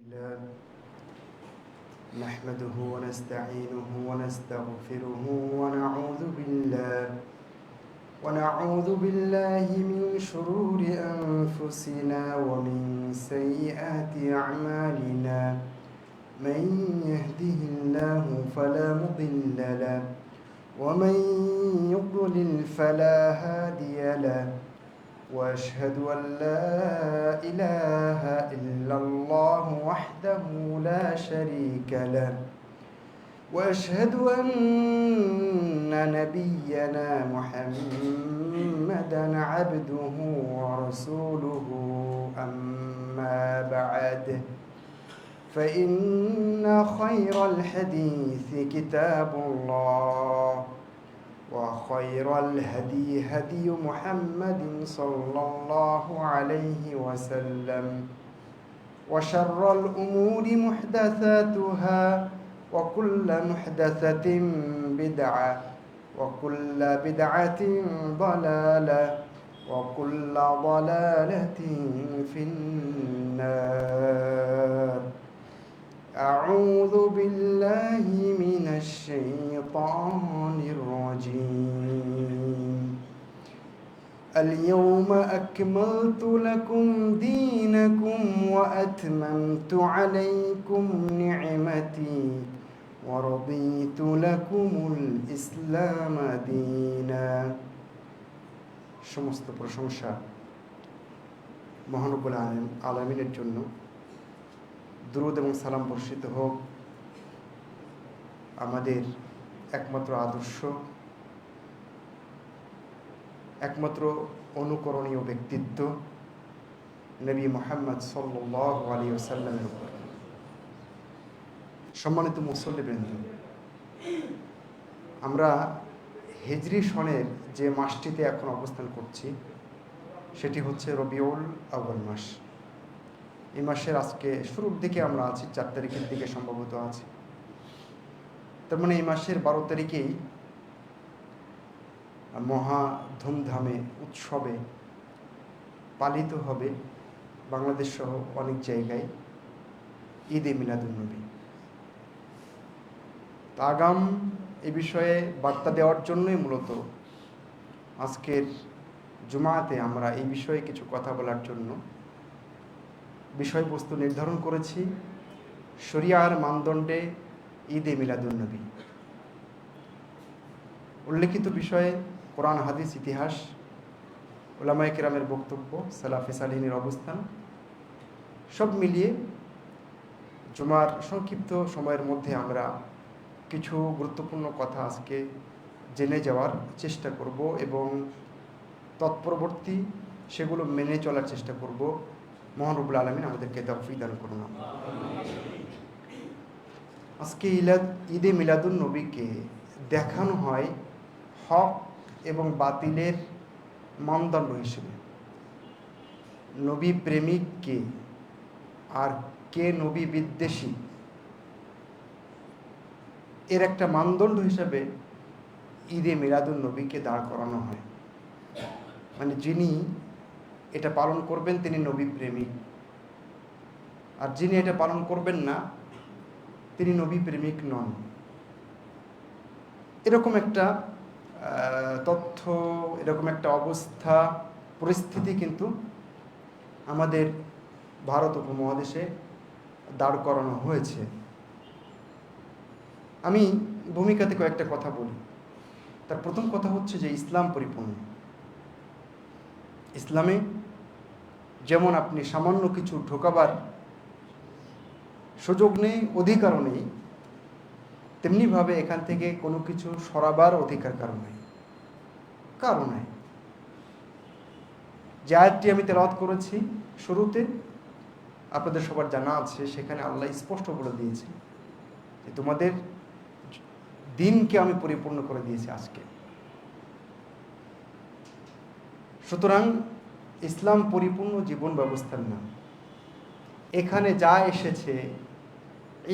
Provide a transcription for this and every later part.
الله نحمده ونستعينه ونستغفره ونعوذ بالله من شرور أنفسنا ومن سيئات أعمالنا من يهده الله فلا مضل له ومن يضلل فلا هادي له وأشهد أن لا إله إلا الله وحده لا شريك له وأشهد أن نبينا محمدا عبده ورسوله أما بعد فإن خير الحديث كتاب الله وخير الهدي هدي محمد صلى الله عليه وسلم وشر الأمور محدثاتها وكل محدثة بدعة وكل بدعة ضلالة وكل ضلالة في النار. أعوذ بالله من الشيطان الرجيم. اليوم أكملت لكم دينكم وأتممت عليكم نعمتي ورضيت لكم الإسلام دينا. সমস্ত প্রশংসা মহান রব্বুল আলামিনের জন্য। দুরূদ এবং সালাম বর্ষিত হোক আমাদের একমাত্র আদর্শ, একমাত্র অনুকরণীয় ব্যক্তিত্ব নবী মুহাম্মদ সাল্লাল্লাহু আলাইহি ওয়াসাল্লামের উপর। সম্মানিত মুসল্লিবৃন্দ, আমরা হিজরি সনের যে মাসটিতে এখন অবস্থান করছি সেটি হচ্ছে রবিউল আউয়াল মাস। এই মাসের আজকে শুরুর দিকে আমরা আছি, 4 তারিখের দিকে সম্ভবত আছি। তার মানে এই মাসের 12 তারিখেই মহা ধুমধামে উৎসবে পালিত হবে বাংলাদেশ সহ অনেক জায়গায় ঈদে মিলাদুন্নবী। আগাম এ বিষয়ে বার্তা দেওয়ার জন্যই মূলত আজকের জুমাতে আমরা এই বিষয়ে কিছু কথা বলার জন্য বিষয়বস্তু নির্ধারণ করেছি। শরিয়ার মানদণ্ডে ঈদে মিলাদুন্নবী উল্লেখিত বিষয়ে কোরআন, হাদিস, ইতিহাস, উলামায়ে কেরামের বক্তব্য, সালাফে সালিহিনের অবস্থান সব মিলিয়ে জুমার সংক্ষিপ্ত সময়ের মধ্যে আমরা কিছু গুরুত্বপূর্ণ কথা আজকে জেনে যাওয়ার চেষ্টা করব এবং তৎপরবর্তী সেগুলো মেনে চলার চেষ্টা করব। মহান রব্বুল আলামিন আমাদেরকে তৌফিক দান করুন। আজকে ঈদে মিলাদুন্নবীকে দেখানো হয় হক এবং বাতিলের মানদণ্ড হিসেবে। নবী প্রেমিক কে আর কে নবী বিদ্বেষী এর একটা মানদণ্ড হিসেবে ঈদে মিলাদুন্নবীকে দাঁড় করানো হয়। মানে যিনি এটা পালন করবেন তিনি নবী প্রেমিক, আর যিনি এটা পালন করবেন না তিনি নবী প্রেমিক নন। এরকম একটা তথ্য, এরকম একটা অবস্থা, পরিস্থিতি কিন্তু আমাদের ভারত উপমহাদেশে দাঁড় করানো হয়েছে। আমি ভূমিকাতে কয়েকটা কথা বলি। তার প্রথম কথা হচ্ছে যে ইসলাম পরিপূর্ণ। ইসলামে যেমন আপনি সামান্য কিছু ঢোকাবার সুযোগ নেই, অধিকারও নেই, তেমনিভাবে এখান থেকে কোনো কিছু সরাবার অধিকার কারণ নাই। যে আয়াতটি আমি তেলাওয়াত করেছি শুরুতে, আপনাদের সবার জানা আছে, সেখানে আল্লাহ স্পষ্ট বলে দিয়েছে যে তোমাদের দিনকে আমি পরিপূর্ণ করে দিয়েছি আজকে। সুতরাং ইসলাম পরিপূর্ণ জীবন ব্যবস্থার নাম। এখানে যা এসেছে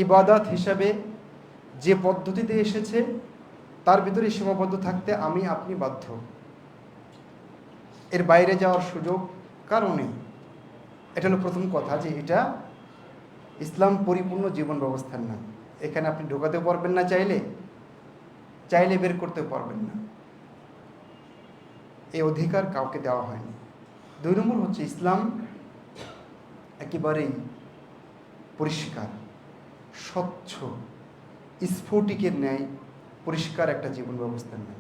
ইবাদত হিসাবে, যে পদ্ধতিতে এসেছে তার ভিতরে সীমাবদ্ধ থাকতে আপনি বাধ্য। এর বাইরে যাওয়ার সুযোগ কারো নেই। এটা হলো প্রথম কথা, যে এটা ইসলাম পরিপূর্ণ জীবন ব্যবস্থার নাম। এখানে আপনি ঢোকাতেও পারবেন না, চাইলে চাইলে বের করতেও পারবেন না। এই অধিকার কাউকে দেওয়া হয়নি। 2 নম্বর হচ্ছে ইসলাম একেবারেই পরিষ্কার, স্বচ্ছ, স্ফটিকের ন্যায় পরিষ্কার একটা জীবন ব্যবস্থার নাম।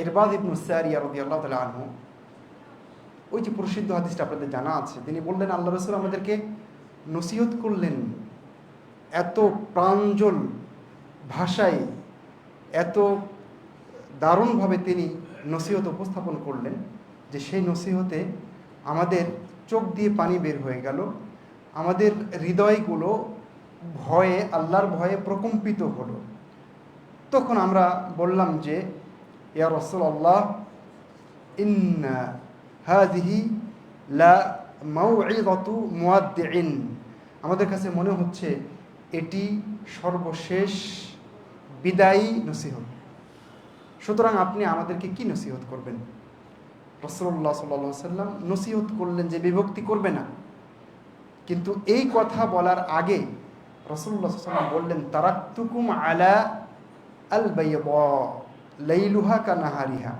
ইরবাদ ইবনে সারিয়া রাদিয়াল্লাহু তাআলা আনহু, ওই যে প্রসিদ্ধ হাদিসটা আপনাদের জানা আছে, তিনি বললেন আল্লাহ রাসূল আমাদেরকে নসিহত করলেন এত প্রাঞ্জল ভাষায়, এত দারুণভাবে তিনি নসিহত উপস্থাপন করলেন যে সেই নসিহতে আমাদের চোখ দিয়ে পানি বের হয়ে গেল, আমাদের হৃদয়গুলো ভয়ে, আল্লাহর ভয়ে প্রকম্পিত হলো। তখন আমরা বললাম যে ইয়া রাসূলুল্লাহ, ইন্না হাযিহি লা মাউইযাতু মুয়াদ্দিইন, আমাদের কাছে মনে হচ্ছে এটি সর্বশেষ বিদায়ী নসিহত, সুতরাং আপনি আমাদেরকে কি নসিহত করবেন? রাসূলুল্লাহ সাল্লাল্লাহু আলাইহি ওয়াসাল্লাম নসিহত করলেন যে বিভক্তি করবে না, কিন্তু এই কথা বলার আগে রাসূলুল্লাহ সাল্লাল্লাহু আলাইহি ওয়াসাল্লাম বললেন তারাকতুকুম আলা আল বাইদা লাইলুহা কানাহারিহা,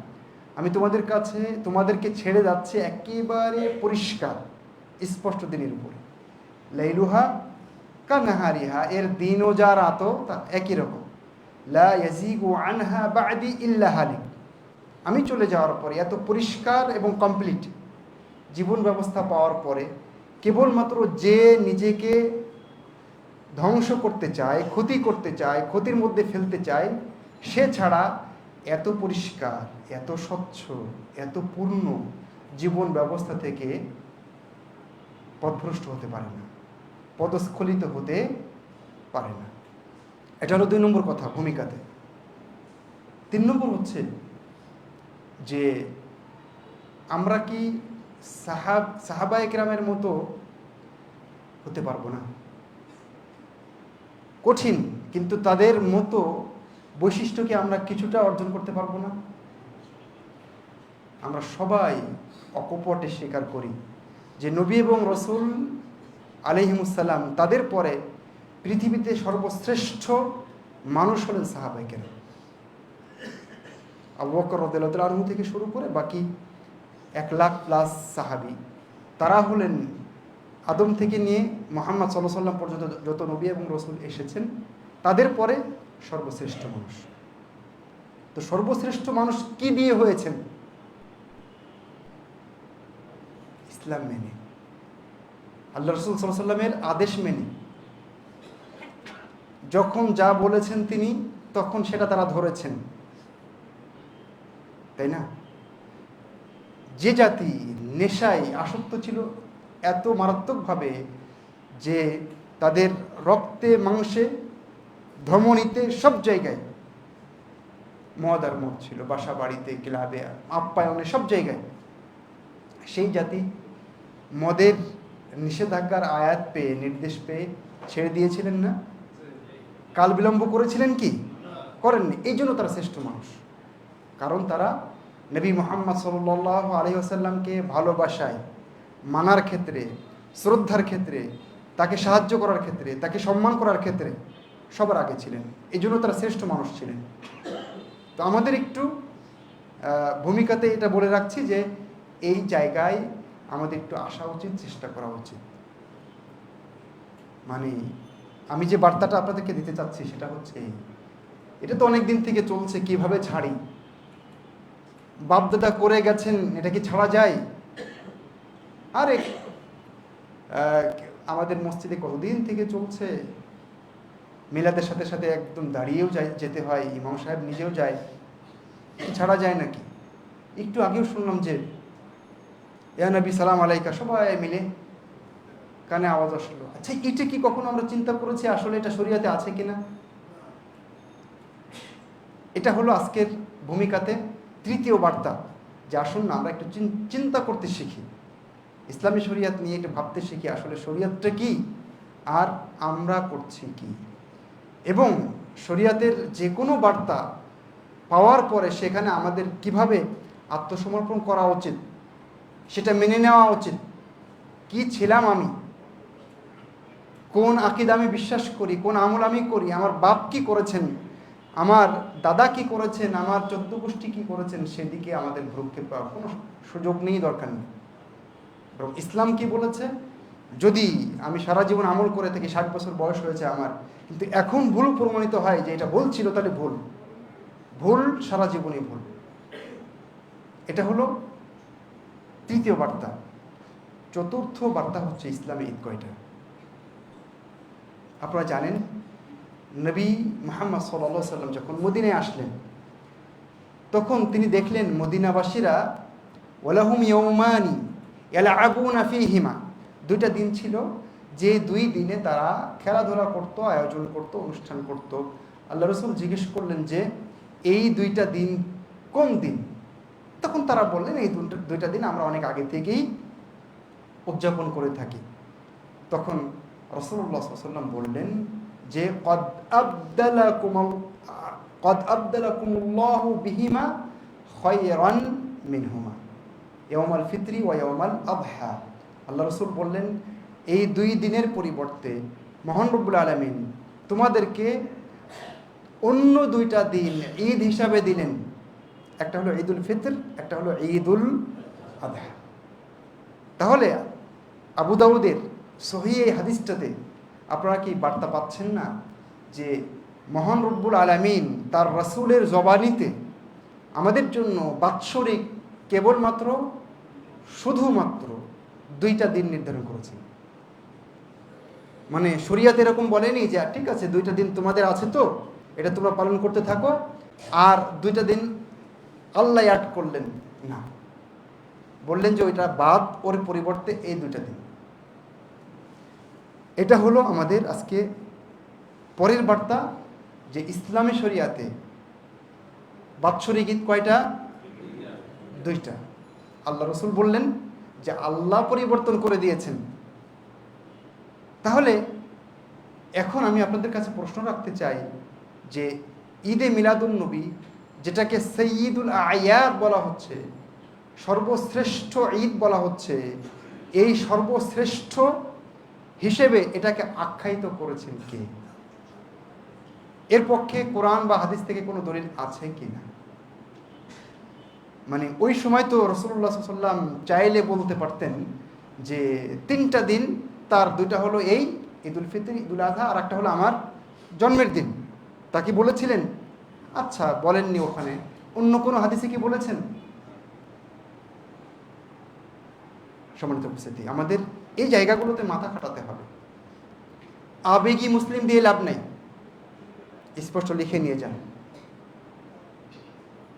আমি তোমাদেরকে ছেড়ে যাচ্ছি একেবারে পরিষ্কার স্পষ্ট দিনের উপরে। লাইলুহা কানাহারিহা, এর দিনও যা রাতও তা একই রকম। লা ইয়াজিগু আনহা বা'দি ইল্লা হালিক, আমি চলে যাওয়ার পরে এত পরিষ্কার এবং কমপ্লিট জীবন ব্যবস্থা পাওয়ার পরে কেবলমাত্র যে নিজেকে ধ্বংস করতে চায়, ক্ষতি করতে চায়, ক্ষতির মধ্যে ফেলতে চায়, সে ছাড়া এত পরিষ্কার, এত স্বচ্ছ, এত পূর্ণ জীবন ব্যবস্থা থেকে পথভ্রষ্ট হতে পারে না, পদস্খলিত হতে পারে না। এটা হলো 2 নম্বর কথা ভূমিকাতে। 3 নম্বর হচ্ছে যে আমরা কি সাহাবায়ে কেরামের মতো হতে পারবো না? কঠিন, কিন্তু তাদের মতো বৈশিষ্ট্যকে আমরা কিছুটা অর্জন করতে পারবো না? আমরা সবাই অকপটে স্বীকার করি যে নবী এবং রাসূল আলাইহিমুসসালাম তাদের পরে পৃথিবীতে সর্বশ্রেষ্ঠ মানুষ হলেন সাহাবায়ে কেরাম। আবু বকর রাদিয়াল্লাহু আনহু থেকে শুরু করে বাকি 1,00,000+ সাহাবী, তারা হলেন আদম থেকে নিয়ে মুহাম্মদ সাল্লাল্লাহু আলাইহি ওয়াসাল্লাম পর্যন্ত যত নবী এবং রাসূল এসেছেন তাদের পরে সর্বশ্রেষ্ঠ মানুষ। তো সর্বশ্রেষ্ঠ মানুষ কি দিয়ে হয়েছেন? ইসলাম মেনে, আল্লাহ রাসূল সাল্লাল্লাহু আলাইহি ওয়াসাল্লামের আদেশ মেনে। যখন যা বলেছেন তিনি তখন সেটা তারা ধরেছেন, তাই না? যে জাতি নেশায় আসক্ত ছিল এত মারাত্মকভাবে যে তাদের রক্তে, মাংসে, ধমনীতে, সব জায়গায় মদ আর মদ ছিল, বাসা বাড়িতে, ক্লাবে, আপ্যায়নে, সব জায়গায়, সেই জাতি মদের নিষেধাজ্ঞার আয়াত পেয়ে, নির্দেশ পেয়ে ছেড়ে দিয়েছিলেন না? কাল বিলম্ব করেছিলেন কি? করেননি। এই জন্য তারা শ্রেষ্ঠ মানুষ, কারণ তারা নবী মুহাম্মদ সাল্লাল্লাহু আলাইহি ওয়াসাল্লামকে ভালোবাসায়, মানার ক্ষেত্রে, শ্রদ্ধার ক্ষেত্রে, তাকে সাহায্য করার ক্ষেত্রে, তাকে সম্মান করার ক্ষেত্রে সবার আগে ছিলেন। এই জন্য তারা শ্রেষ্ঠ মানুষ ছিলেন। তো আমাদের একটু ভূমিকাতে এটা বলে রাখছি যে এই জায়গায় আমাদের একটু আসা উচিত, চেষ্টা করা উচিত। মানে আমি যে বার্তাটা আপনাদেরকে দিতে চাচ্ছি সেটা হচ্ছে, এটা তো অনেক দিন থেকে চলছে, কিভাবে ছাড়ি? বাপদাদা করে গেছেন, এটা কি ছাড়া যায়? আরে আমাদের মসজিদে কতদিন থেকে চলছে, মিলাদের সাথে সাথে একদম দাঁড়িয়েও যেতে হয়, ইমাম সাহেব নিজেও যায়, ছাড়া যায় নাকি? একটু আগেও শুনলাম যে ইয়া নবী সালাম আলাইকা, সবাই মিলে কানে আওয়াজ আসলো। আচ্ছা, এটা কি কখনো আমরা চিন্তা করেছি আসলে এটা শরীয়তে আছে কিনা? এটা হলো আজকের ভূমিকাতে 3য় বার্তা, যে আসুন না আমরা একটু চিন্তা করতে শিখি, ইসলামী শরীয়ত নিয়ে একটু ভাবতে শিখি, আসলে শরীয়তটা কি আর আমরা করছি কি। এবং শরীয়তের যে কোনো বার্তা পাওয়ার পরে সেখানে আমাদের কিভাবে আত্মসমর্পণ করা উচিত, সেটা মেনে নেওয়া উচিত। কি ছিলাম আমি, কোন আকীদা আমি বিশ্বাস করি, কোন আমল আমি করি, আমার বাপ কি করেছেন, আমার দাদা কি করেছেন, আমার 14 গোষ্ঠী কি করেছেন, সেদিকে আমাদের ভ্রুক্ষেপ করার কোনো সুযোগ নেই, দরকার নেই। এবং ইসলাম কি বলেছে, যদি আমি সারা জীবন আমল করে থাকি, 60 বছর বয়স হয়েছে আমার, কিন্তু এখন ভুল প্রমাণিত হয় যে এটা ভুল ছিল, তাহলে ভুল, ভুল সারা জীবনই ভুল। এটা হলো তৃতীয় বার্তা। চতুর্থ বার্তা হচ্ছে ইসলামে ঈদ কয়টা। আপনারা জানেন নবী মুহাম্মদ সাল্লাল্লাহু আলাইহি সাল্লাম যখন মদিনায় আসলেন, তখন তিনি দেখলেন মদিনাবাসীরা ওয়ালাহুম ইয়াউমানি ইয়ালআবুনা ফীহিমা, দুইটা দিন ছিল যে দুই দিনে তারা খেলাধুলা করত, আয়োজন করত, অনুষ্ঠান করত। আল্লাহ রাসূল জিজ্ঞেস করলেন যে এই দুইটা দিন কোন দিন? তখন তারা বললেন এই দুইটা দিন আমরা অনেক আগে থেকেই উদযাপন করে থাকি। তখন রাসূলুল্লাহ সাল্লাল্লাহু আলাইহি ওয়াসাল্লাম বললেন যে কদ আবদালাকুমুল্লাহু বিহিমা খায়রান মিনহুমা ইয়াউমাল ফিতরি ওয়া ইয়াউমাল আযহা। আল্লাহ রাসূল বললেন এই দুই দিনের পরিবর্তে মহান রব্বুল আলামিন তোমাদেরকে অন্য দুইটা দিন ঈদ হিসাবে দিলেন। একটা হলো ঈদুল ফিতর, একটা হলো ঈদুল আযহা। তাহলে আবু দাউদের সহিহ এই হাদিসটাতে আপনারা কি বার্তা পাচ্ছেন না যে মহান রব্বুল আলামিন তার রাসূলের জবানিতে আমাদের জন্য বাৎসরিক কেবলমাত্র শুধুমাত্র দুইটা দিন নির্ধারণ করেছেন। মানে শরীয়ত এরকম বলেনি যে ঠিক আছে দুইটা দিন তোমাদের আছে তো এটা তোমরা পালন করতে থাকো, আর দুইটা দিন আল্লাহ অ্যাড করলেন না, বললেন যে ওইটা বাদ, ওর পরিবর্তে এই দুইটা দিন। এটা হলো আমাদের আজকে পরের বার্তা যে ইসলামী শরিয়াতে বাৎসরিক ঈদ কয়টা? দুইটা। আল্লাহ রাসূল বললেন যে আল্লাহ পরিবর্তন করে দিয়েছেন। তাহলে এখন আমি আপনাদের কাছে প্রশ্ন রাখতে চাই যে ঈদে মিলাদুন নবী, যেটাকে সাইয়্যিদুল আয়াদ বলা হচ্ছে, সর্বশ্রেষ্ঠ ঈদ বলা হচ্ছে, এই সর্বশ্রেষ্ঠ হিসেবে এটাকে আখ্যায়িত করেছেন কে? এর পক্ষে কোরআন বা হাদিস থেকে কোনো দলিল আছে কি না? মানে ওই সময় তো রাসূলুল্লাহ সাল্লাল্লাহু আলাইহি ওয়াসাল্লাম চাইলে বলতে পারতেন যে তিনটা দিন, তার দুইটা হলো এই ঈদুল ফিতর, ঈদুল আযহা, আর একটা হলো আমার জন্মের দিন। তা কি বলেছিলেন? আচ্ছা, বলেননি। ওখানে অন্য কোনো হাদিসে কি বলেছেন? সম্মানিত উপস্থিতি, আমাদের এই জায়গাগুলোতে মাথা খাটাতে হবে। আবেগী মুসলিম দিয়ে লাভ নাই, স্পষ্ট লিখে নিয়ে যান।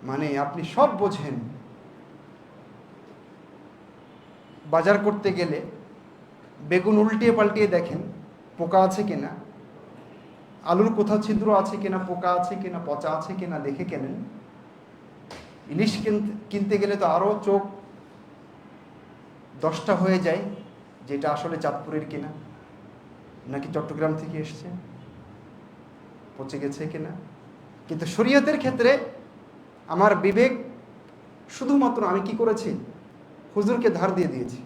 মানে আপনি সব বোঝেন, বাজার করতে গেলে বেগুন উল্টিয়ে পাল্টিয়ে দেখেন পোকা আছে কিনা, আলুর কোথাও ছিদ্র আছে কিনা, পোকা আছে কিনা, পচা আছে কিনা দেখে কেনেন। ইলিশ কিনতে গেলে তো আরও চোখ 10টা হয়ে যায়, যেটা আসলে চাঁদপুরের কিনা নাকি চট্টগ্রাম থেকে এসছে, পচে গেছে কিনা। কিন্তু শরীয়তের ক্ষেত্রে আমার বিবেক শুধুমাত্র আমি কি করেছি? হুজুরকে ধার দিয়ে দিয়েছি,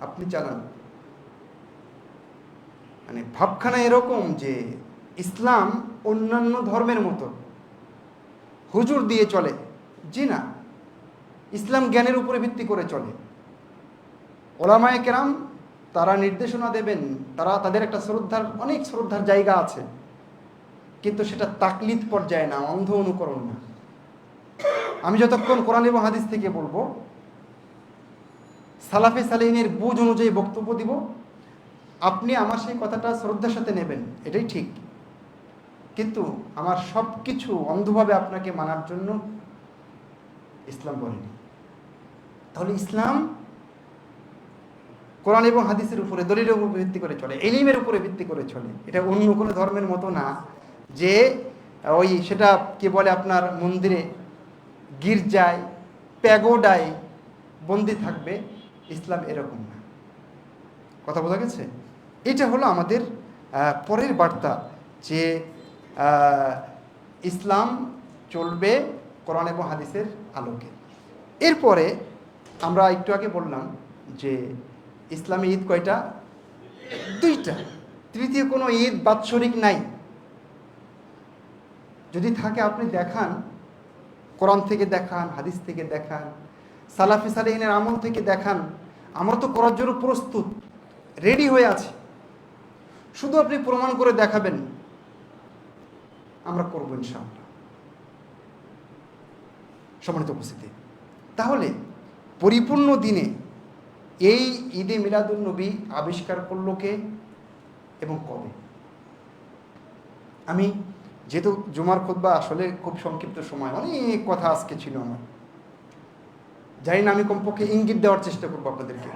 আপনি চালান। মানে ভাবখানা এরকম যে ইসলাম অন্যান্য ধর্মের মতো হুজুর দিয়ে চলে, জি না। ইসলাম জ্ঞানের উপরে ভিত্তি করে চলে। ওলামায়ে কেরাম তারা নির্দেশনা দেবেন, তাদের একটা অনেক শ্রদ্ধার জায়গা আছে, কিন্তু সেটা তাকলিদ পর্যায়ে না, অন্ধ অনুকরণ না। আমি যতক্ষণ কোরআন এবং হাদিস থেকে বলবো, সালাফে সালেহিনের বুঝ অনুযায়ী বক্তব্য দিব, আপনি আমার সেই কথাটা শ্রদ্ধার সাথে নেবেন, এটাই ঠিক। কিন্তু আমার সব কিছু অন্ধভাবে আপনাকে মানার জন্য ইসলাম বলেনি। তাহলে ইসলাম কোরআন এবং হাদিসের উপরে, দলিলের উপর ভিত্তি করে চলে, ইলমের উপরে ভিত্তি করে চলে। এটা অন্য কোনো ধর্মের মতো না যে ওই সেটা কি বলে আপনার মন্দিরে, গির্জায়, প্যাগোডায় বন্দি থাকবে। ইসলাম এরকম না। কথা বোঝা গেছে? এটা হলো আমাদের পরের বার্তা যে ইসলাম চলবে কোরআন এবং হাদিসের আলোকে। এরপরে আমরা একটু আগে বললাম যে ইসলামী ঈদ কয়টা? 2টা। তৃতীয় কোনো ঈদ বাৎসরিক নাই। যদি থাকে আপনি দেখান, কোরআন থেকে দেখান, হাদিস থেকে দেখান, সালাফি সালেহিনের আমল থেকে দেখান। আমরা তো করার জন্য প্রস্তুত, রেডি হয়ে আছি। শুধু আপনি প্রমাণ করে দেখাবেন, আমরা করব ইনশাআল্লাহ। সম্মানিত উপস্থিতি, তাহলে পরিপূর্ণ দিনে এই ঈদে মিলাদুন নবী আবিষ্কার করলো কে এবং কবে? আমি যেহেতু জুমার খুতবা আসলে খুব সংক্ষিপ্ত সময়, অনেক কথা আজকে ছিল আমার, জানি না, আমি কমপক্ষে ইঙ্গিত দেওয়ার চেষ্টা করবো আপনাদেরকে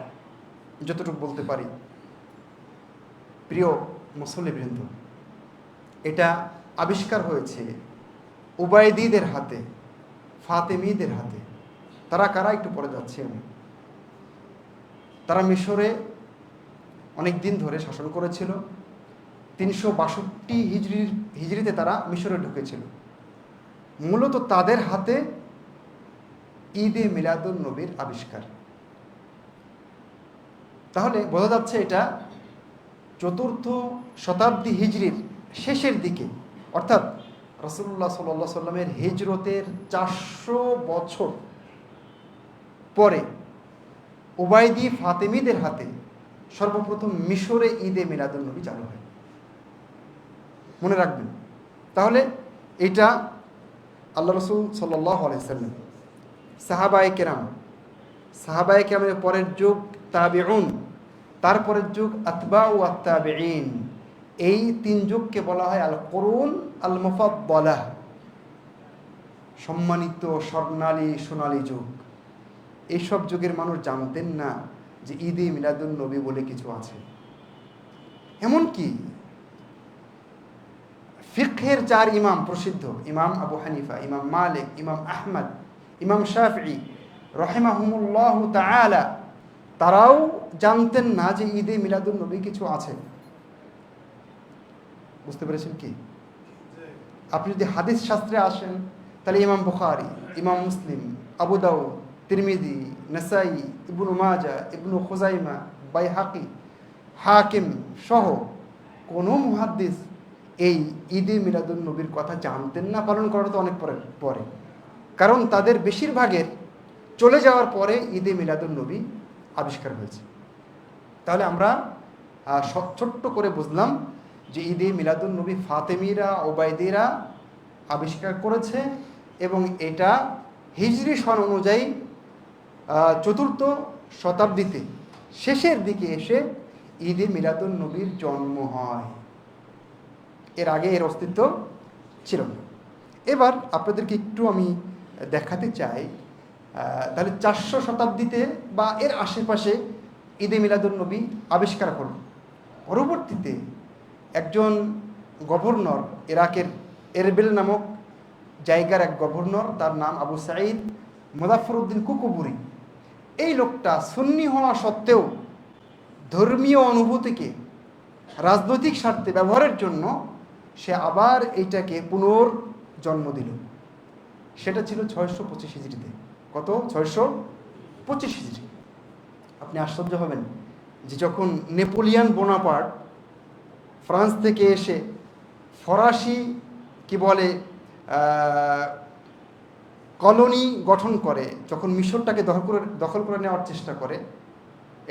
যতটুকু বলতে পারি। প্রিয় মুসল্লিবৃন্দ, এটা আবিষ্কার হয়েছে উবাইদীদের হাতে, ফাতেমীদের হাতে। তারা কারা একটু পরে যাচ্ছি আমি। তারা মিশরে অনেক দিন ধরে শাসন করেছিল। 362 হিজরিতে তারা মিশরে ঢুকেছিল। মূলত তাদের হাতে ঈদে মিলাদুন নবীর আবিষ্কার। তাহলে বোঝা যাচ্ছে এটা 4th শতাব্দী হিজরির শেষের দিকে, অর্থাৎ রাসূলুল্লাহ সাল্লাল্লাহু আলাইহি সাল্লামের হিজরতের 400 বছর পরে উবাইদি ফাতেমীদের হাতে সর্বপ্রথম মিশরে ঈদে মিলাদুন নবী চালু হয়। মনে রাখবেন। তাহলে এটা আল্লাহ রাসূল সাল্লাল্লাহু আলাইহি সাল্লাম, সাহাবায়ে কেরামের পরের যুগ তাবিউন, তারপরের যুগ আতবাউ আত-তাবিঈন, এই 3 যুগকে বলা হয় আল কুরুন আল মুফাদ্দালাহ, সম্মানিত স্বর্ণালী সোনালী যুগ। এইসব যুগের মানুষ জানতেন না যে ঈদে মিলাদুন নবী বলে কিছু আছে। এমনকি ফিকহের 4 ইমাম প্রসিদ্ধ, ইমাম আবু হানিফা, ইমাম মালিক, ইমাম আহমদ, ইমাম শাফঈ রাহিমাহুমুল্লাহু তাআলা, তারাও জানতেন না যে ঈদে মিলাদুন নবী কিছু আছে। বুঝতে পেরেছেন কি? আপনি যদি হাদিস শাস্ত্রে আসেন, তাহলে ইমাম বুখারী, ইমাম মুসলিম, আবু দাউদ, তিরমিজি, নাসাই, ইবনু মাজাহ, ইবনু খুজাইমা, বাইহাকি, হাকিম সহ কোনো মুহাদ্দিস এই ঈদে মিলাদুন নবীর কথা জানতেন না। পালন করা তো অনেক পরে, কারণ তাদের বেশিরভাগের চলে যাওয়ার পরে ঈদে মিলাদুন নবী আবিষ্কার হয়েছে। তাহলে আমরা ছোট্ট করে বুঝলাম যে ঈদে মিলাদুন নবী ফাতেমীরা, ওবায়দীরা আবিষ্কার করেছে এবং এটা হিজরি সন অনুযায়ী 4th শতাব্দীতে শেষের দিকে এসে ঈদে মিলাদুন নবীর জন্ম হয়। এর আগে এর অস্তিত্ব ছিল না। এবার আপনাদেরকে একটু আমি দেখাতে চাই, তাহলে 400 শতাব্দীতে বা এর আশেপাশে ঈদে মিলাদুন নবী আবিষ্কার হল। পরবর্তীতে একজন গভর্নর, ইরাকের এরবিল নামক জায়গার এক গভর্নর, তার নাম আবু সাঈদ মুজাফফরউদ্দিন কুকুবুরি, এই লোকটা সুন্নি হওয়া সত্ত্বেও ধর্মীয় অনুভূতিকে রাজনৈতিক স্বার্থে ব্যবহারের জন্য সে আবার এইটাকে পুনর্জন্ম দিল। সেটা ছিল 625 হিজরিতে। কত? 625 হিজরি। আপনি আশ্চর্য হবেন যে যখন নেপোলিয়ন বোনাপার্ট ফ্রান্স থেকে এসে ফরাসি কি বলে কলোনি গঠন করে, যখন মিশরটাকে দখল করে নেওয়ার চেষ্টা করে,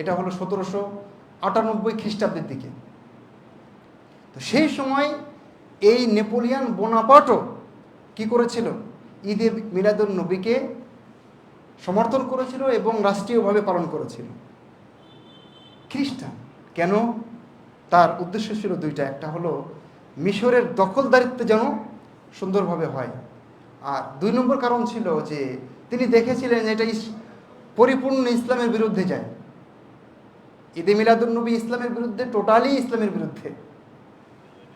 এটা হলো 1798 খ্রিস্টাব্দের দিকে। তো সেই সময় এই নেপোলিয়ন বোনাপার্টও কি করেছিল? ঈদে মিলাদুন নবীকে সমর্থন করেছিল এবং রাষ্ট্রীয়ভাবে পালন করেছিল। খ্রিস্টান কেন? তার উদ্দেশ্য ছিল 2টা। একটা হলো মিশরের দখলদারিত্ব যেন সুন্দরভাবে হয়, আর 2 নম্বর কারণ ছিল যে তিনি দেখেছিলেন এটা পরিপূর্ণ ইসলামের বিরুদ্ধে যায়। ঈদে মিলাদুন নবী ইসলামের বিরুদ্ধে, টোটালি ইসলামের বিরুদ্ধে।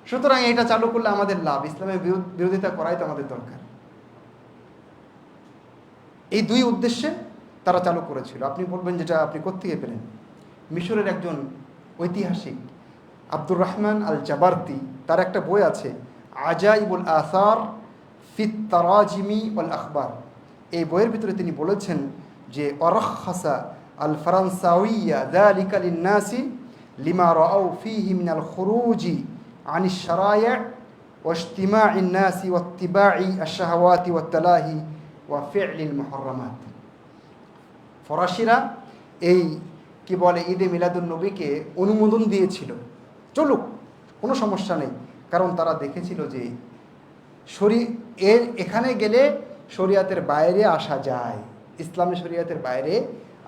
সুতরাং এটা চালু করলে আমাদের লাভ, ইসলামের বিরোধিতা করাই তো আমাদের দরকার। এই 2 উদ্দেশ্যে তারা চালু করেছিল। আপনি বলবেন যেটা আপনি কোত্থেকে পেলেন? মিশরের একজন ঐতিহাসিক আব্দুর রহমান আল জাবারতি, তার একটা বই আছে আজাইবুল আসার ফিত তারাজিমি ওয়াল আখবার। এই বইয়ের ভিতরে তিনি বলেছেন যে অরখাসা আল ফারানসাউইয়া যালিকা লিন-নাসি লিমা রাআউ ফীহি মিনাল খুরুজি আনিশ শারা'i' ওয়া ইজতিমা'in নাসি ওয়া ইত্তিবা'i আশ-শাহাওয়াতি ওয়াত তালাহি ওয়া ফি'লিল মুহাররামাত। ফরাসিরা এই কি বলে ঈদে মিলাদুন নবীকে অনুমোদন দিয়েছিল, চলুক, কোনো সমস্যা নেই, কারণ তারা দেখেছিল যে এখানে গেলে শরিয়াতের বাইরে আসা যায়, ইসলামী শরিয়াতের বাইরে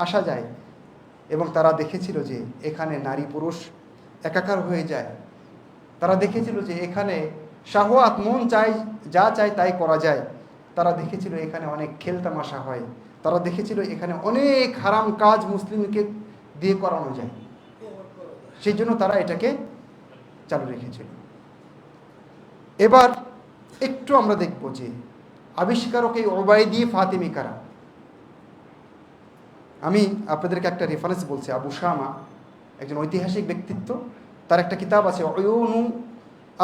আসা যায়, এবং তারা দেখেছিল যে এখানে নারী পুরুষ একাকার হয়ে যায়। তারা দেখেছিল যে এখানে শাহওয়াত, মন চাই যা চাই তাই করা যায়। তারা দেখেছিল এখানে অনেক খেলতামাশা হয়। তারা দেখেছিল এখানে অনেক হারাম কাজ মুসলিমকে দিয়ে করানো যায়। সেই জন্য তারা এটাকে চালু রেখেছিল। এবার একটু আমরা দেখব যে আবিষ্কারক এই ওবায়দী ফাতিমি কারা। আমি আপনাদেরকে একটা রেফারেন্স বলছি। আবু শামা একজন ঐতিহাসিক ব্যক্তিত্ব, তার একটা কিতাব আছে উয়ুনু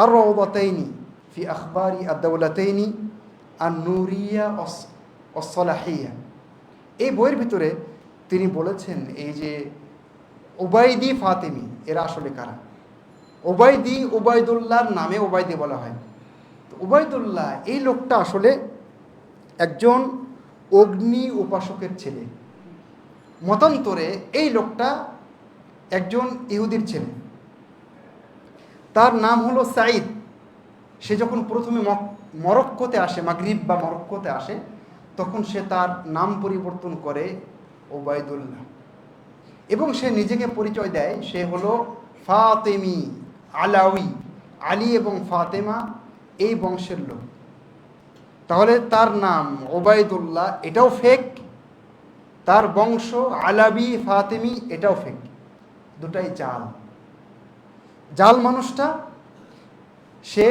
আর-রাওদাতাইনি ফি আখবারি আদ-দাওলাতাইনি আন-নুরিয়া ওয়াস-সালাহিয়া। এই বইয়ের ভিতরে তিনি বলেছেন এই যে ওবায়দী ফাতিমি এরা আসলে কারা। ওবায়দী, ওবায়দুল্লাহর নামে ওবায়দী বলা হয়। তো ওবায়দুল্লাহ এই লোকটা আসলে একজন অগ্নি উপাসকের ছেলে। মতান্তরে এই লোকটা একজন ইহুদির ছেলে। তার নাম হলো সাঈদ। সে যখন প্রথমে মরক্কোতে আসে, মাগরিব বা মরক্কোতে আসে, তখন সে তার নাম পরিবর্তন করে ওবায়দুল্লাহ, এবং সে নিজেকে পরিচয় দেয় সে হলো ফাতেমি আলাউই। আলী এবং ফাতেমা এই বংশের লোক। তাহলে তার নাম ওবায়দুল্লাহ এটাও ফেক, তার বংশ আলাবি ফাতেমি এটাও ফেক, দুটাই জাল। জাল মানুষটা সে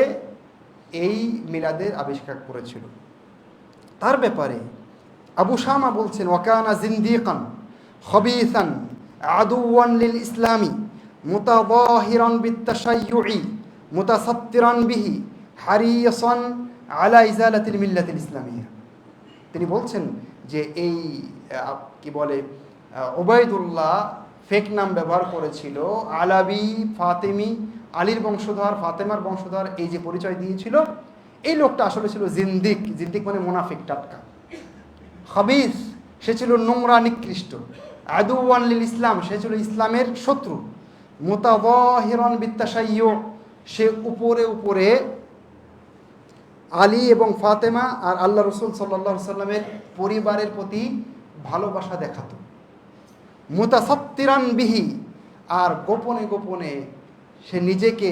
এই মিলাদের আবিষ্কার করেছিল। তার ব্যাপারে আবু শামা বলছেন ওয়াকানা জিন্দিকান খবিসান আদুওয়ান লিল ইসলামি মুতাযাহিরান বিত্তাশাইয়ুই মুতাসাত্তিরান বিহি হারিসান আলা ইজালাতিল মিল্লাতিল ইসলামিয়া। তিনি বলছেন যে এই কি বলে ওবায়দুল্লাহ ফেক নাম ব্যবহার করেছিল, আলাবি ফাতেমি, আলীর বংশধর, ফাতেমার বংশধর, এই যে পরিচয় দিয়েছিল, এই লোকটা আসলে ছিল জিন্দিক। জিন্দিক মানে মুনাফিক, টাটকা। খবিস, সে ছিল নোংরা, নিকৃষ্ট। আদুওয়ান লিল ইসলাম, সে ছিল ইসলামের শত্রু। মুতাযাহিরান বিত্তাশাইয়্যু, সে উপরে উপরে আলী এবং ফাতেমা আর আল্লাহ রসুল সাল্লাল্লাহু আলাইহি সাল্লামের পরিবারের প্রতি ভালোবাসা দেখাতো। মুতাসাত্তিরান বিহি, আর গোপনে গোপনে সে নিজেকে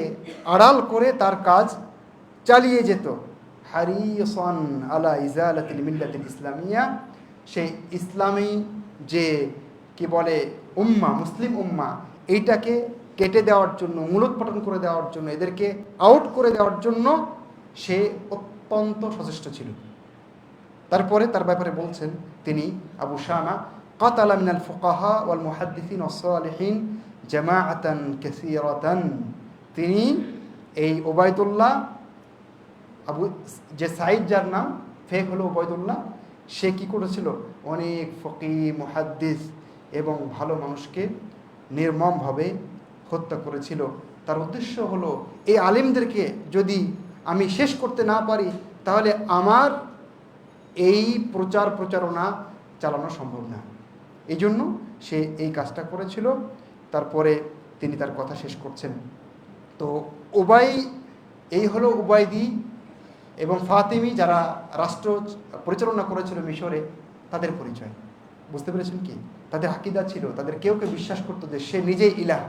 আড়াল করে তার কাজ চালিয়ে যেত। হারিসান আলা ইজালাতিল মিল্লাতিল ইসলামিয়া, সেই ইসলামী যে কি বলে উম্মা, মুসলিম উম্মা, এইটাকে কেটে দেওয়ার জন্য, মূলোৎপাটন করে দেওয়ার জন্য, এদেরকে আউট করে দেওয়ার জন্য সে অত্যন্ত সচেষ্ট ছিল। তারপরে তার ব্যাপারে বলছেন তিনি আবু শামা কাতালা মিনাল ফুকাহা ওয়াল মুহাদ্দিসিন ওয়াস সালিহিন জামাআতান কাসীরাতান। তিনি এই ওবায়দুল্লাহ, আবু যে সাঈদ যার নাম ফেক হলো ওবায়দুল্লাহ, সে কি করেছিল, অনেক ফকিহ, মুহাদ্দিস এবং ভালো মানুষকে নির্মমভাবে হত্যা করেছিল। তার উদ্দেশ্য হলো এই আলেমদেরকে যদি আমি শেষ করতে না পারি তাহলে আমার এই প্রচারণা চালানো সম্ভব না। এই জন্য সে এই কাজটা করেছিল। তারপরে তিনি তার কথা শেষ করছেন। তো এই হলো ওবায়দী এবং ফাতিমি, যারা রাষ্ট্র পরিচালনা করেছিল মিশরে, তাদের পরিচয়। বুঝতে পেরেছেন কি? তাদের আকীদা ছিল, তাদের কেউ কেউ বিশ্বাস করতো যে সে নিজেই ইলাহ,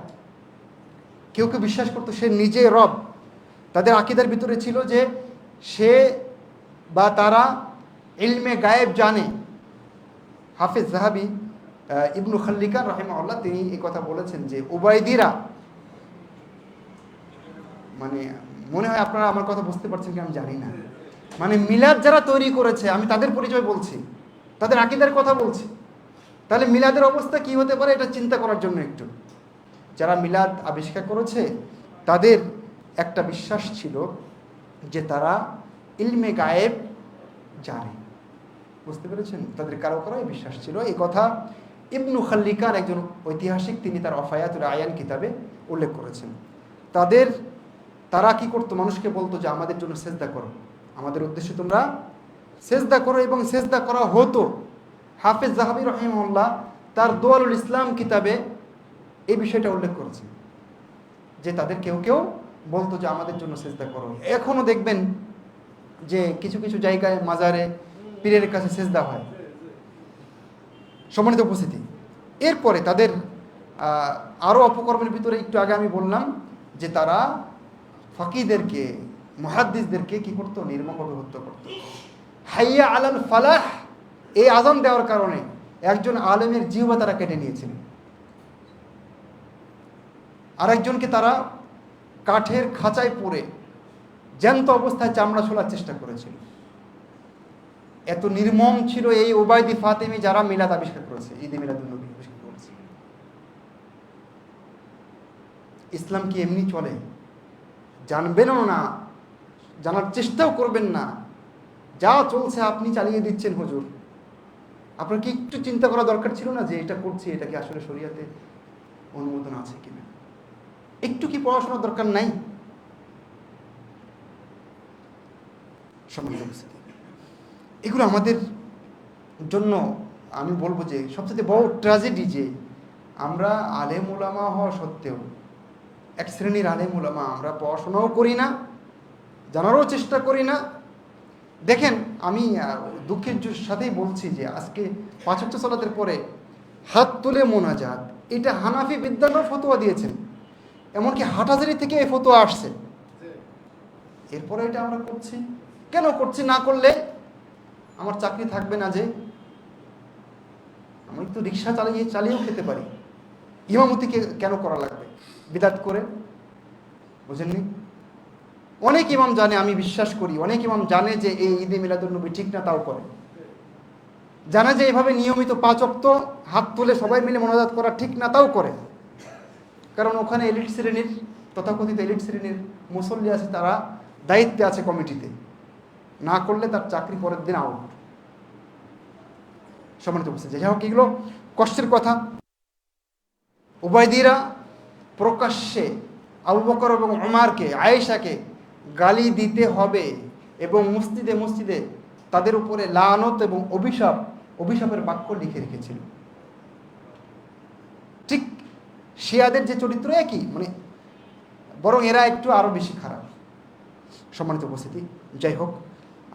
কেউ কেউ বিশ্বাস করতো সে নিজেই রব। তাদের আকীদার ভিতরে ছিল যে সে বা তারা ইলমে গায়েব জানে। হাফিজ যাহাবি ইবনু খাল্লিকান রাহিমাহুল্লাহ তিনি এই কথা বলেছেন যে ওবায়দীরা, মানে মনে হয় আপনারা আমার কথা বুঝতে পারছেন কি আমি জানি না, মানে মিলাদ যারা তৈরি করেছে, আমি তাদের পরিচয় বলছি, তাদের আকীদার কথা বলছি। তাহলে মিলাদের অবস্থা কি হতে পারে এটা চিন্তা করার জন্য একটু। যারা মিলাদ আবিষ্কার করেছে তাদের একটা বিশ্বাস ছিল যে তারা ইলমে গায়েব জানে। বুঝতে পেরেছেন? তাদের কারো কারো বিশ্বাস ছিল। এই কথা ইবনু খাল্লিকান একজন ঐতিহাসিক, তিনি তার ওয়াফায়াতুল আয়ান কিতাবে উল্লেখ করেছেন। তারা কি করতো? মানুষকে বলতো যে আমাদের জন্য সেজদা করো, আমাদের উদ্দেশ্যে তোমরা সেজদা করো, এবং সেজদা করা হতো। হাফেজ যাহাবী রাহিমাহুল্লাহ তার দোয়ালুল ইসলাম কিতাবে এই বিষয়টা উল্লেখ করেছেন যে তাদের কেউ কেউ বলতো যে আমাদের জন্য সেজদা করো। এখনও দেখবেন যে কিছু কিছু জায়গায় মাজারে পীরের কাছে সেজদা হয়। সম্মানিত উপস্থিতি, এরপরে তাদের আরও অপকর্মের ভিতরে একটু আগে আমি বললাম যে তারা ফাকিদেরকে, মুহাদ্দিসদেরকে কি করতো? নির্মমভাবে হত্যা করতো। হাইয়া আলাল ফালাহ এই আযান দেওয়ার কারণে একজন আলেমের জিহ্বা তারা কেটে নিয়েছিলেন, আরেকজনকে তারা কাঠের খাঁচায় পরে জ্যান্ত অবস্থায় চামড়া ছোলার চেষ্টা করেছিল। এত নির্মম ছিল এই ওবায়দি ফাতেমি যারা মিলাদ আবিষ্কার করেছে, ঈদে মিলাদুন্নবী আবিষ্কার করেছে। ইসলাম কি এমনি চলে? জানবেনও না, জানার চেষ্টাও করবেন না, যা চলছে আপনি চালিয়ে দিচ্ছেন। হুজুর, আপনার কি একটু চিন্তা করা দরকার ছিল না যে এটা করছি, এটা কি আসলে শরীয়তে অনুমোদন আছে কিনা? একটু কি পড়াশোনার দরকার নাই? এগুলো আমাদের জন্য আমি বলবো যে সবচেয়ে বড় ট্র্যাজেডি যে আমরা আলেম ওলামা হওয়া সত্ত্বেও, এক শ্রেণীর আলেম ওলামা, আমরা পড়াশোনাও করি না, জানারও চেষ্টা করি না। দেখেন, আমি দুঃখের সাথেই বলছি যে আজকে 5 ওয়াক্ত সালাতের পরে হাত তুলে মোনাজাত, এটা হানাফি বিদ্যালয় ফতোয়া দিয়েছেন, এমনকি হাটহাজারী থেকে এই ফতোয়া আসছে। এরপরে এটা আমরা করছি কেন? করছি না করলে আমার চাকরি থাকবে না, যে আমি তো রিক্সা চালিয়েও খেতে পারি, ইমামতিকে কেন করা লাগবে বিদআত করে? বুঝেননি? অনেক ইমাম জানে, আমি বিশ্বাস করি অনেক ইমাম জানে যে এই ঈদে মিলাদুন্নবী ঠিক না, তাও করে। জানে যে এইভাবে নিয়মিত 5 ওয়াক্ত হাত তুলে সবাই মিলে মোনাজাত করা ঠিক না, তাও করে। কারণ ওখানে এলিট শ্রেণীর, তথাকথিত এলিট শ্রেণীর মুসল্লি আছে, তারা দায়িত্বে আছে কমিটিতে, না করলে তার চাকরি পরের দিন আউট। সম্মানিত উপস্থিতি, যাই হোক, এগুলো কষ্টের কথা। উবাইদিরা প্রকাশ্যে আবু বকর এবং উমারকে, আয়েশাকে গালি দিতে হবে, এবং মসজিদে মসজিদে তাদের উপরে লানত এবং অভিশাপের বাক্য লিখে রেখেছিল। ঠিক শিয়াদের যে চরিত্র একই, মানে বরং এরা একটু আরও বেশি খারাপ। সম্মানিত উপস্থিতি, যাই হোক,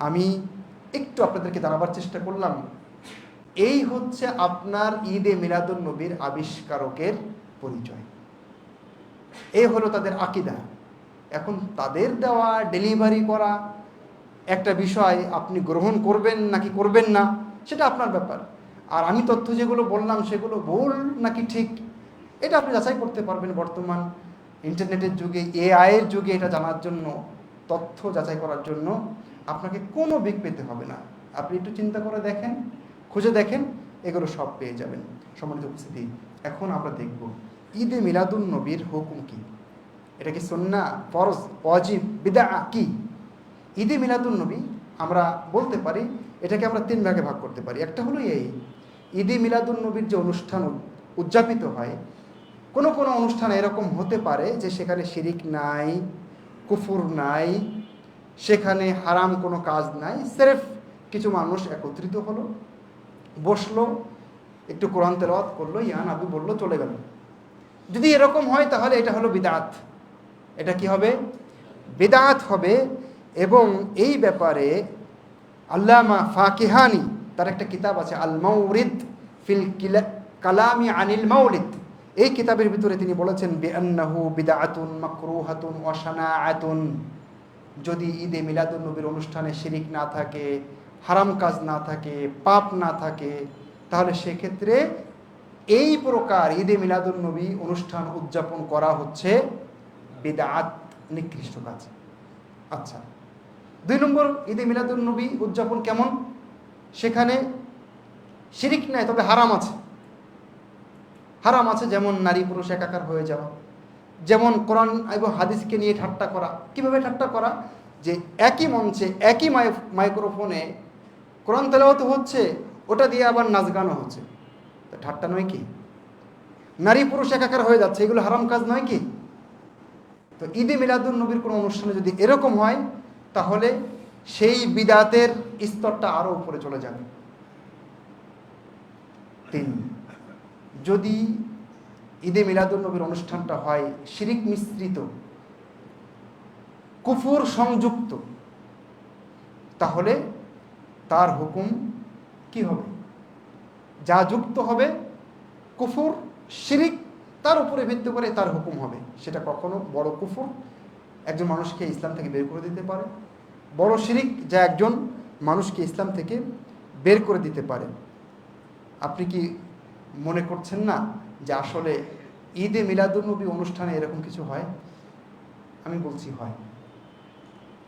আমি একটু আপনাদেরকে জানাবার চেষ্টা করলাম, এই হচ্ছে আপনার ঈদে মিলাদুন্নবীর আবিষ্কারকের পরিচয়, এই হলো তাদের আকীদা। এখন তাদের দেওয়া ডেলিভারি করা একটা বিষয়, আপনি গ্রহণ করবেন নাকি করবেন না সেটা আপনার ব্যাপার। আর আমি তথ্য যেগুলো বললাম সেগুলো ভুল নাকি ঠিক, এটা আপনি যাচাই করতে পারবেন। বর্তমান ইন্টারনেটের যুগে, এআইয়ের যুগে এটা জানার জন্য, তথ্য যাচাই করার জন্য আপনাকে কোনো দিক পেতে হবে না। আপনি একটু চিন্তা করে দেখেন, খুঁজে দেখেন, এগুলো সব পেয়ে যাবেন। সম্মানিত উপস্থিতি, এখন আমরা দেখব ঈদে মিলাদুন্নবীর হুকুম কি। এটা কি সুন্নাহ, ফরজ, ওয়াজিব, বিদআহ কি? ঈদে মিলাদুন্নবী আমরা বলতে পারি, এটাকে আমরা 3 ভাগে ভাগ করতে পারি। একটা হলো এই ঈদে মিলাদুন্নবীর যে অনুষ্ঠান উদযাপিত হয়, কোনো কোনো অনুষ্ঠান এরকম হতে পারে যে সেখানে শিরিক নাই, কুফুর নাই, সেখানে হারাম কোনো কাজ নাই, সির্ফ কিছু মানুষ একত্রিত হলো, বসলো, একটু কোরআন তেলাওয়াত করলো, ইয়া নবী বললো, চলে গেল। যদি এরকম হয় তাহলে এটা হলো বিদআত। এটা কি হবে? বিদআত হবে। এবং এই ব্যাপারে আল্লামা ফাকিহানি, তার একটা কিতাব আছে আল মাওরিদ ফিল কালামি আনিল মাওলিদ, এই কিতাবের ভিতরে তিনি বলেছেন বিআন্নাহু বিদআতুন মাকরুহাতুন ওয়া শানাআতুন। যদি ঈদে মিলাদুন্নবীর অনুষ্ঠানে শিরিক না থাকে, হারাম কাজ না থাকে, পাপ না থাকে, তাহলে সেক্ষেত্রে এই প্রকার ঈদে মিলাদুন্নবী অনুষ্ঠান উদযাপন করা হচ্ছে বিদআত, নিকৃষ্ট কাজ। আচ্ছা, 2 নম্বর, ঈদে মিলাদুন্নবী উদযাপন কেমন? সেখানে শিরিক নাই, তবে হারাম আছে। হারাম আছে, যেমন নারী পুরুষ একাকার হয়ে যাওয়া, যেমন কোরআন এবং হাদিসকে নিয়ে ঠাট্টা করা। কিভাবে ঠাট্টা করা? যে একই মঞ্চে, একই মাইক্রোফোনে কোরআন তেলাওয়াত হচ্ছে, ওটা দিয়ে আবার নাচ গানও হচ্ছে। ঠাট্টা নয় কি? নারী পুরুষ একাকার হয়ে যাচ্ছে, এগুলো হারাম কাজ নয় কি? তো ঈদে মিলাদুন নবীর কোনো অনুষ্ঠানে যদি এরকম হয়, তাহলে সেই বিদাতের স্তরটা আরও উপরে চলে যাবে। 3, যদি ঈদে মিলাদুন নবীর অনুষ্ঠানটা হয় শিরিক মিশ্রিত, কুফর সংযুক্ত, তাহলে তার হুকুম কি হবে? যা যুক্ত হবে কুফর শিরিক, তার উপরে ভিত্তি করে তার হুকুম হবে। সেটা কখনো বড় কুফর, একজন মানুষকে ইসলাম থেকে বের করে দিতে পারে, বড় শিরিক, যা একজন মানুষকে ইসলাম থেকে বের করে দিতে পারে। আপনি কি মনে করছেন না যে আসলে ঈদে মিলাদুন্নবী অনুষ্ঠানে এরকম কিছু হয়? আমি বলছি হয়।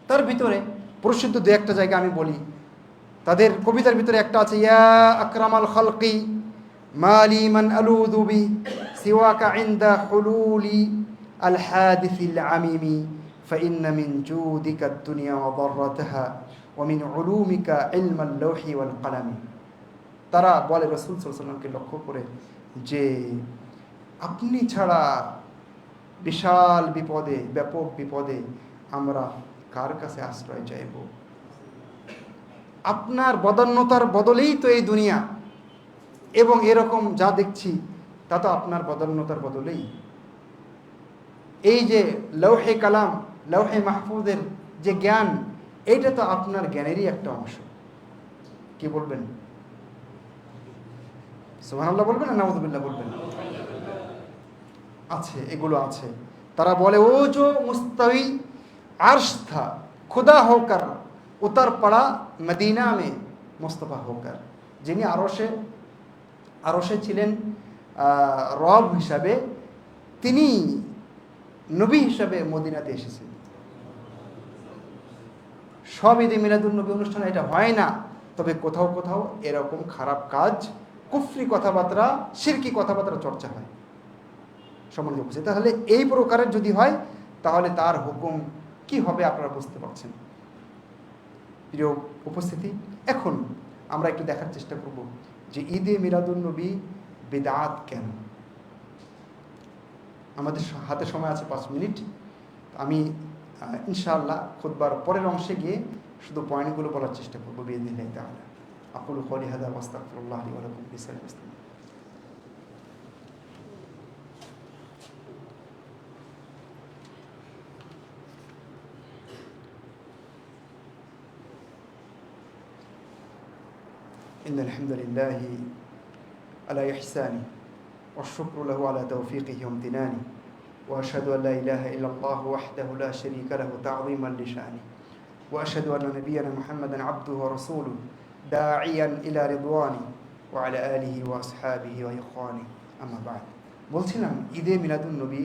তার ভিতরে প্রসিদ্ধ দু একটা জায়গা আমি বলি। তাদের কবিতার ভিতরে একটা আছে, ইয়া আকরামাল খালকি মালি মান আলুযু বি সিওয়াকা ইনদা হুলুলি আল হাদিসিল আমিমি ফাইন্না মিন জুদিকা আদ-দুনিয়া ওয়া দাররাতাহা ওয়া মিন উলুমিকা ইলমাল লাওহি ওয়াল কলামি। তারা বলে রাসূল সাল্লাল্লাহু আলাইহি ওয়াসাল্লামকে লক্ষ্য করে যে আপনি ছাড়া বিশাল বিপদে, ব্যাপক বিপদে আমরা কার কাছে আশ্রয় চাইব? আপনার বদান্যতার বদলেই তো এই দুনিয়া, এবং এরকম যা দেখছি তা তো আপনার বদান্যতার বদলেই। এই যে লৌহে কালাম, লৌহে মাহফুজের যে জ্ঞান, এইটা তো আপনার জ্ঞানেরই একটা অংশ। কি বলবেন? সুবহানাল্লাহ বলবেন না নাউযুবিল্লাহ বলবেন? আছে, এগুলো আছে। তারা বলে ও जो मुस्तवी अर्श था खुदा होकर उतर पड़ा मदीना में मुस्तफा होकर। যিনি আরশে ছিলেন রব হিসাবে, তিনি নবী হিসাবে মদিনাতে এসেছেন। সব ঈদে মিলাদুন্নবী অনুষ্ঠানে এটা হয় না, তবে কোথাও কোথাও এরকম খারাপ কাজ, কুফরি কথাবার্তা, শিরকি কথাবার্তা চর্চা হয়। সম্মানিত উপস্থিতি, তাহলে এই প্রকারের যদি হয় তাহলে তার হুকুম কি হবে আপনারা বুঝতে পারছেন। প্রিয় উপস্থিতি, এখন আমরা একটু দেখার চেষ্টা করব যে ঈদে মিলাদুন্নবী বিদআত কেন। আমাদের হাতে সময় আছে 5 মিনিট। আমি ইনশাআল্লাহ খুতবার পরের অংশে গিয়ে শুধু পয়েন্টগুলো বলার চেষ্টা করব বিইذنিল্লাহি তাআলা। আকুলু কওলি হাযা ওয়া আস্তাগফিরুল্লাহ লি ওয়া লাকুম বিসাইরিল মুসলিমিন। إن الحمد لله على إحسانه والشكر له على توفيقه وامتنانه وأشهد أن لا إله إلا الله وحده لا شريك له تعظيما لشأنه وأشهد أن نبينا محمدا عبده ورسوله داعيا إلى رضوانه وعلى آله وأصحابه وإخوانه أما بعد। বলছিলাম ঈদে মিলাদুন্নবী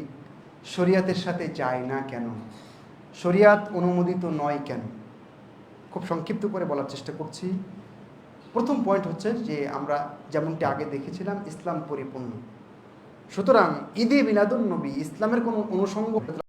শরিয়াতের সাথে যায় না কেন, শরিয়াত অনুমোদিত নয় কেন, খুব সংক্ষিপ্ত করে বলার চেষ্টা করছি। প্রথম পয়েন্ট হচ্ছে যে আমরা যেমনটি আগে দেখেছিলাম, ইসলাম পরিপূর্ণ, সুতরাং ঈদে মিলাদুন্নবী ইসলামের কোনো অনুষঙ্গ